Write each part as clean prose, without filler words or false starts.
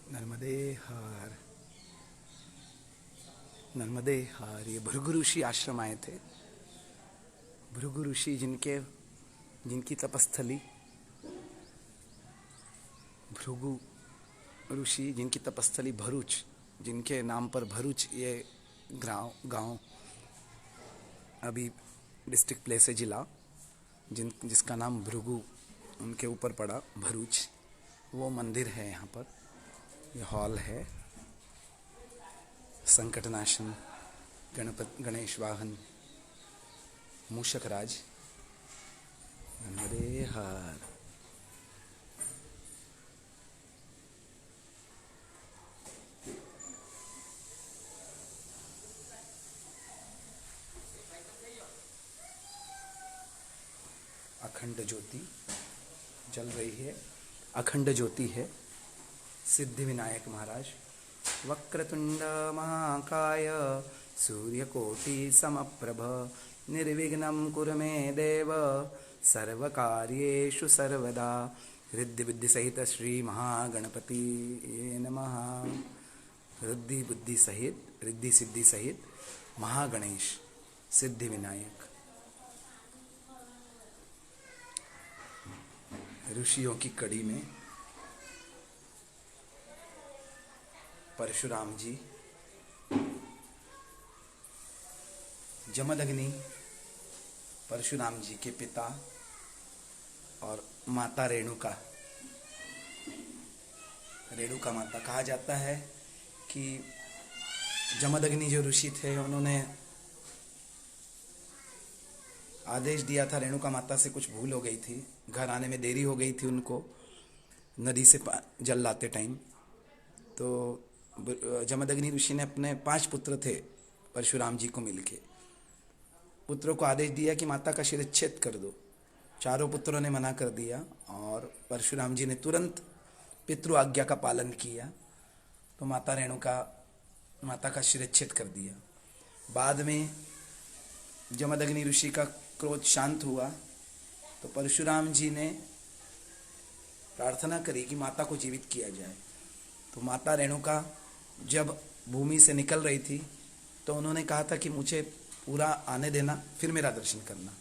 नर्मदे हार, नर्मदे हार। ये भृगु ऋषि आश्रम आए थे। भृगु ऋषि जिनकी तपस्थली, भृगु ऋषि जिनकी तपस्थली भरूच, जिनके नाम पर भरूच ये गांव अभी डिस्ट्रिक्ट प्लेस है, जिला जिसका नाम भृगु उनके ऊपर पड़ा, भरूच। वो मंदिर है यहाँ पर। ये हॉल है। संकटनाशन, गणेश वाहन, मूषक राज। नर्मदे हार। अखंड ज्योति जल रही है। अखंड ज्योति है। सिद्धि विनायक महाराज। वक्रतुंड महाकाय सूर्यकोटि समप्रभ निर्विघ्नं कुरु मे देव सर्वकार्येषु सर्वदा। रिद्धि बुद्धि सहित श्री महागणपति नमः। रिद्धि बुद्धि सहित, रिद्धि सिद्धि सहित महागणेश सिद्धि विनायक। ऋषियों की कड़ी में परशुराम जी, जमदग्नि परशुराम जी के पिता, और माता रेणुका माता। कहा जाता है कि जमदग्नि जो ऋषि थे, उन्होंने आदेश दिया था, रेणुका माता से कुछ भूल हो गई थी, घर आने में देरी हो गई थी उनको नदी से जल लाते टाइम। तो जमदग्नि ऋषि ने अपने 5 पुत्र थे परशुराम जी को मिलके, पुत्रों को आदेश दिया कि माता का शिरच्छेद कर दो। चारों पुत्रों ने मना कर दिया और परशुराम जी ने तुरंत पितृ आज्ञा का पालन किया। तो माता रेणुका माता का शिरच्छेद कर दिया। बाद में जमदग्नि ऋषि का क्रोध शांत हुआ तो परशुराम जी ने प्रार्थना करी कि माता को जीवित किया जाए। तो माता रेणुका जब भूमि से निकल रही थी तो उन्होंने कहा था कि मुझे पूरा आने देना, फिर मेरा दर्शन करना।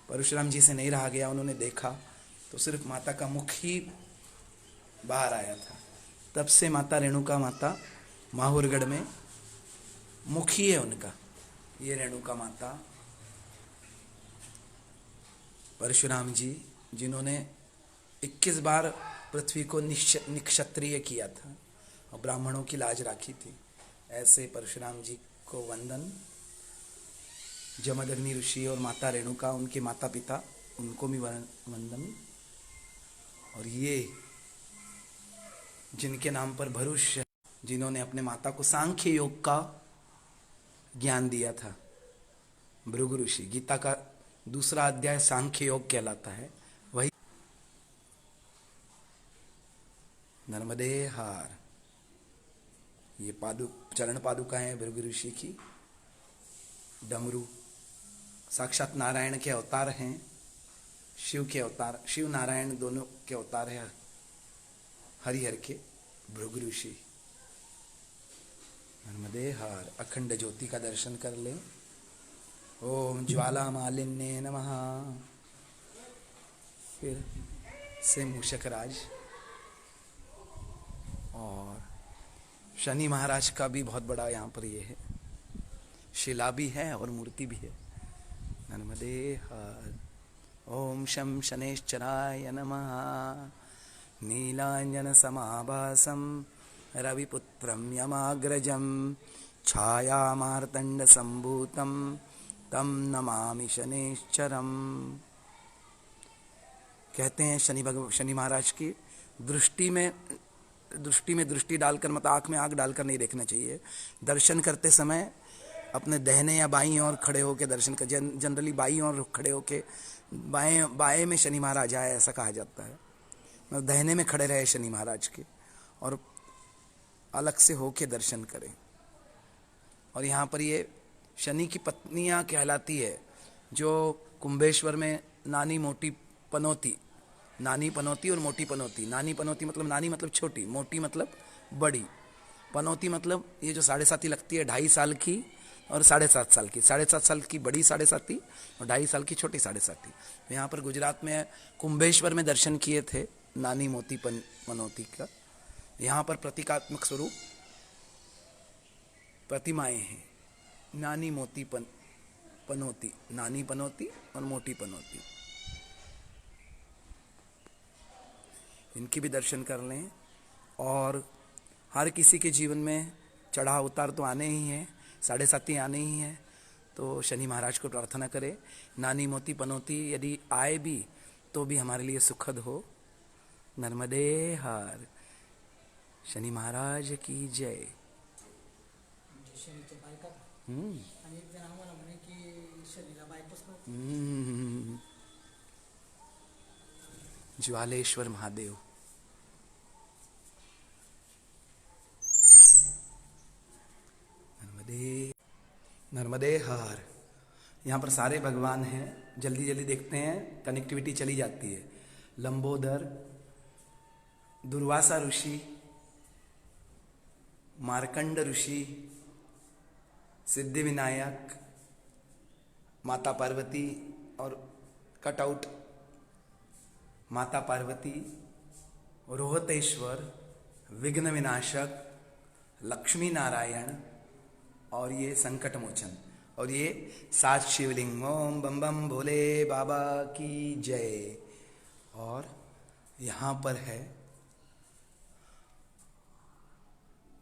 परशुराम जी से नहीं रहा गया। उन्होंने देखा तो सिर्फ माता का मुख ही बाहर आया था। तब से माता रेणुका माता माहुरगढ़ में मुख ही है उनका। ये रेणुका माता परशुराम जी, जिन्होंने 21 बार पृथ्वी को निक्षत्रिय किया था और ब्राह्मणों की लाज राखी थी, ऐसे परशुराम जी को वंदन। जमदग्नि ऋषि और माता रेणुका, उनके माता पिता, उनको भी वंदन। और ये जिनके नाम पर भरूच, जिन्होंने अपने माता को सांख्य योग का ज्ञान दिया था, भृगु ऋषि। गीता का दूसरा अध्याय सांख्य योग कहलाता है। वही नर्मदे हार। ये चरण पादुका है भृगु ऋषि की। डमरू साक्षात नारायण के अवतार हैं, शिव के अवतार, शिव नारायण दोनों के अवतार है हरिहर के भृगु ऋषि। नर्मदे हार। अखंड ज्योति का दर्शन कर लें। ओम ज्वाला मालिन्ये नमः। फिर से मूषक राज। और शनि महाराज का भी बहुत बड़ा यहाँ पर ये है, शिला भी है और मूर्ति भी है। नर्मदे हार। ओम शं शनैश्चराय नमः। नीलांजन समाभासं रविपुत्रं यमाग्रजं छायामार्तंड संभूतं तम नमामि शनैश्चरम्। कहते हैं शनि महाराज की दृष्टि में दृष्टि डालकर, मतलब आँख में आँख डालकर नहीं देखना चाहिए। दर्शन करते समय अपने दाहिने या बाईं ओर खड़े होकर दर्शन कर। जनरली बाईं ओर खड़े होकर, बाएं में शनि महाराज आए ऐसा कहा जाता है। मतलब दाहिने में खड़े रहे शनि महाराज के और अलग से होके दर्शन करें। और यहाँ पर ये शनि की पत्नियाँ कहलाती है, जो कुंभेश्वर में नानी मोटी पनौती, नानी पनौती और मोटी पनौती। नानी पनौती मतलब नानी मतलब छोटी, मोटी मतलब बड़ी। पनौती मतलब ये जो 7.5 लगती है, 2.5 साल की और 7.5 साल की। 7.5 साल की बड़ी 7.5 और 2.5 साल की छोटी 7.5। तो यहाँ पर गुजरात में कुंभेश्वर में दर्शन किए थे नानी मोती पनौती का। यहाँ पर प्रतीकात्मक स्वरूप प्रतिमाएं हैं, नानी मोती पनौती, नानी पनौती और मोटी पनौती। इनकी भी दर्शन कर लें। और हर किसी के जीवन में चढ़ाव उतार तो आने ही हैं, 7.5 आने ही हैं। तो शनि महाराज को प्रार्थना करें, नानी मोती पनौती यदि आए भी तो भी हमारे लिए सुखद हो। नर्मदे हर। शनि महाराज की जय। ज्वालेश्वर महादेव। नर्मदे हर। यहाँ पर सारे भगवान हैं, जल्दी जल्दी देखते हैं, कनेक्टिविटी चली जाती है। लंबोदर, दुर्वासा ऋषि, मार्कंड ऋषि, सिद्धि विनायक, माता पार्वती और कटआउट माता पार्वती, रोहतेश्वर, विघ्न विनाशक, लक्ष्मी नारायण और ये संकट मोचन और ये 7 शिवलिंग। ओम बम बम भोले बाबा की जय। और यहाँ पर है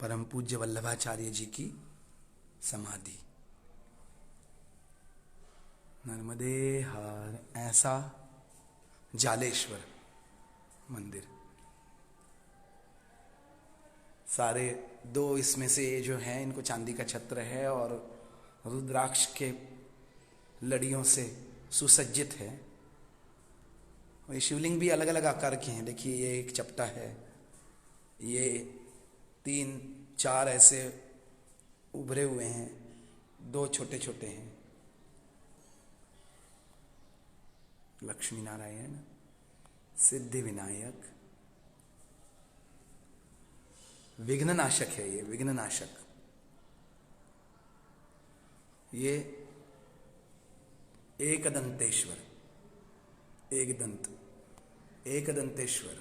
परम पूज्य वल्लभाचार्य जी की समाधि। नर्मदे हर। ऐसा जालेश्वर मंदिर। सारे 2 इसमें से जो हैं इनको चांदी का छत्र है और रुद्राक्ष के लड़ियों से सुसज्जित है। और ये शिवलिंग भी अलग अलग आकार के हैं। देखिए ये एक चपटा है, ये 3-4 ऐसे उभरे हुए हैं, 2 छोटे छोटे हैं। लक्ष्मी नारायण, सिद्धि विनायक, विघ्न नाशक है ये, विघ्न नाशक। ये एकदंतेश्वर, एकदंतेश्वर।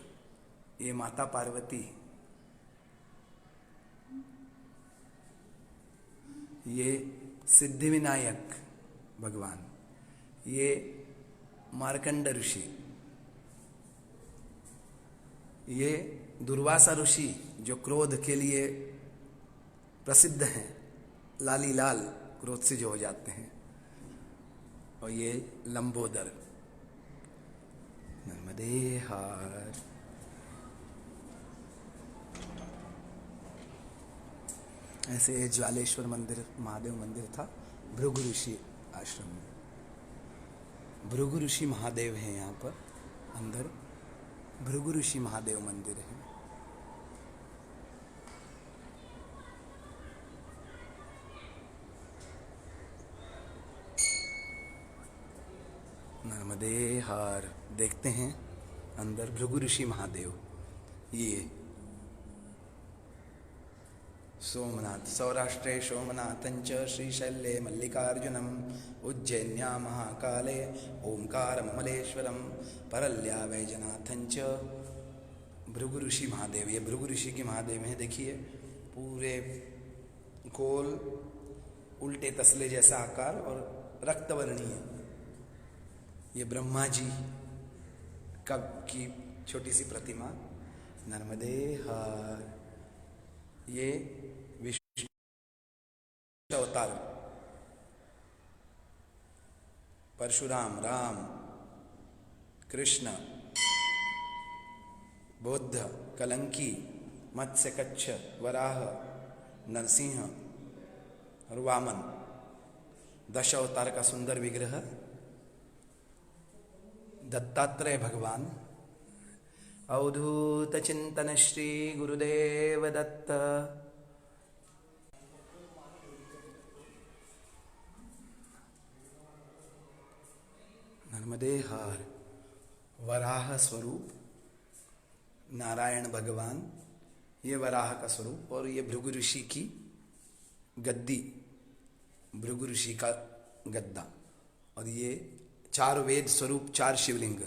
ये माता पार्वती, ये सिद्धि विनायक भगवान, ये मार्कंड ऋषि, ये दुर्वासा ऋषि जो क्रोध के लिए प्रसिद्ध हैं, लाली लाल क्रोध से जो हो जाते हैं, और ये लंबोदर। नर्मदे हर। ऐसे ज्वालेश्वर मंदिर, महादेव मंदिर था भृगु ऋषि आश्रम में। भृगु ऋषि महादेव हैं यहाँ पर अंदर, भृगु ऋषि महादेव मंदिर है। नर्मदे हर। देखते हैं अंदर भृगु ऋषि महादेव। ये सोमनाथ, सौराष्ट्रे सोमनाथंच श्रीशैले मल्लिकार्जुनम, उज्जैन्या महाकाले ओंकारमलेश्वरम, परल्या वैजनाथंच। भृगु ऋषि महादेव, ये भृगु ऋषि के महादेव हैं। देखिए पूरे गोल उल्टे तसले जैसा आकार और रक्तवर्णीय। ये ब्रह्मा जी कब की छोटी सी प्रतिमा। नर्मदे हर। ये विष्णु अवतार, परशुराम, राम, कृष्ण, बुद्ध, कलंकी, मत्स्य, कच्छ, वराह, नरसिंह और वामन, 10 अवतार का सुंदर विग्रह। दत्तात्रेय भगवान, अवधूत चिंतन श्री गुरुदेव दत्त। नर्मदे हर। वराह स्वरूप नारायण भगवान, ये वराह का स्वरूप, और ये भृगु ऋषि की गद्दी, भृगु ऋषि का गद्दा। और ये 4 वेद स्वरूप, 4 शिवलिंग,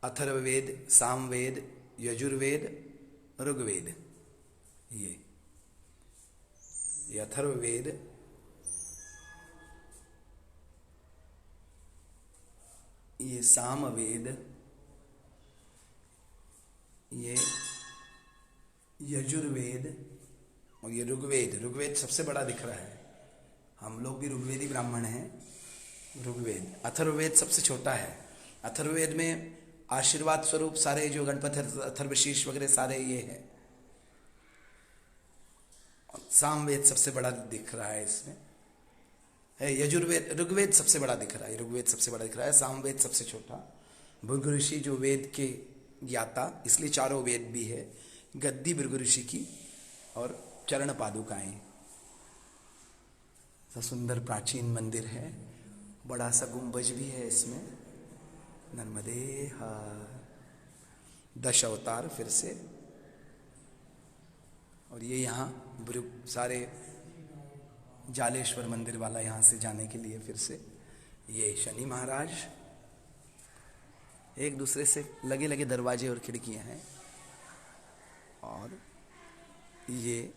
अथर्ववेद, सामवेद, यजुर्वेद, ऋग्वेद। ये अथर्ववेद, ये सामवेद, ये यजुर्वेद, और ये ऋग्वेद। ऋग्वेद सबसे बड़ा दिख रहा है, हम लोग भी ऋग्वेदी ब्राह्मण हैं। ऋग्वेद, अथर्ववेद सबसे छोटा है। अथर्ववेद में आशीर्वाद स्वरूप सारे जो गणपति, अथर्वशीष वगैरह सारे ये हैं। सामवेद सबसे बड़ा दिख रहा है इसमें, है यजुर्वेद। ऋग्वेद सबसे बड़ा दिख रहा है, ऋग्वेद सबसे बड़ा दिख रहा है, सामवेद सबसे छोटा। भृगु ऋषि जो वेद के ज्ञाता, इसलिए 4 वेद भी है। गद्दी भृगु ऋषि की, और चरण पादुकाएं। सुंदर प्राचीन मंदिर है, बड़ा सा गुंबज भी है इसमें। नर्मदे हार, 10 अवतार फिर से। और ये यहाँ सारे जालेश्वर मंदिर वाला यहाँ से जाने के लिए फिर से। ये शनि महाराज, एक दूसरे से लगे लगे दरवाजे और खिड़कियाँ हैं। और ये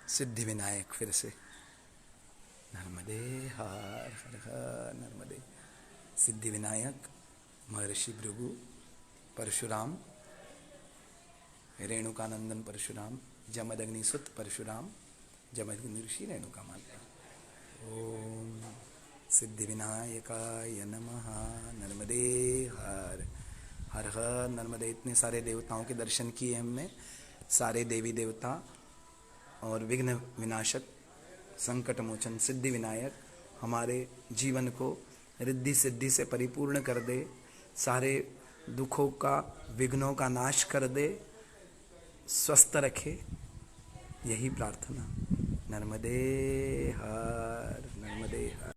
सिद्धि विनायक फिर से। नर्मदे हर हर हर नर्मदे। सिद्धि विनायक, महर्षि भृगु, परशुराम, रेणुकानंदन परशुराम, जमदग्नि सुत परशुराम, जमदग्नि ऋषि रेणुका माता। ओम सिद्धि विनायकाय नमः। नर्मदे हर हर हर नर्मदे। इतने सारे देवताओं के दर्शन किए हमने, सारे देवी देवता और विघ्न विनाशक, संकट मोचन सिद्धि विनायक हमारे जीवन को रिद्धि सिद्धि से परिपूर्ण कर दे, सारे दुखों का, विघ्नों का नाश कर दे, स्वस्थ रखे, यही प्रार्थना। नर्मदे हर नर्मदे हर।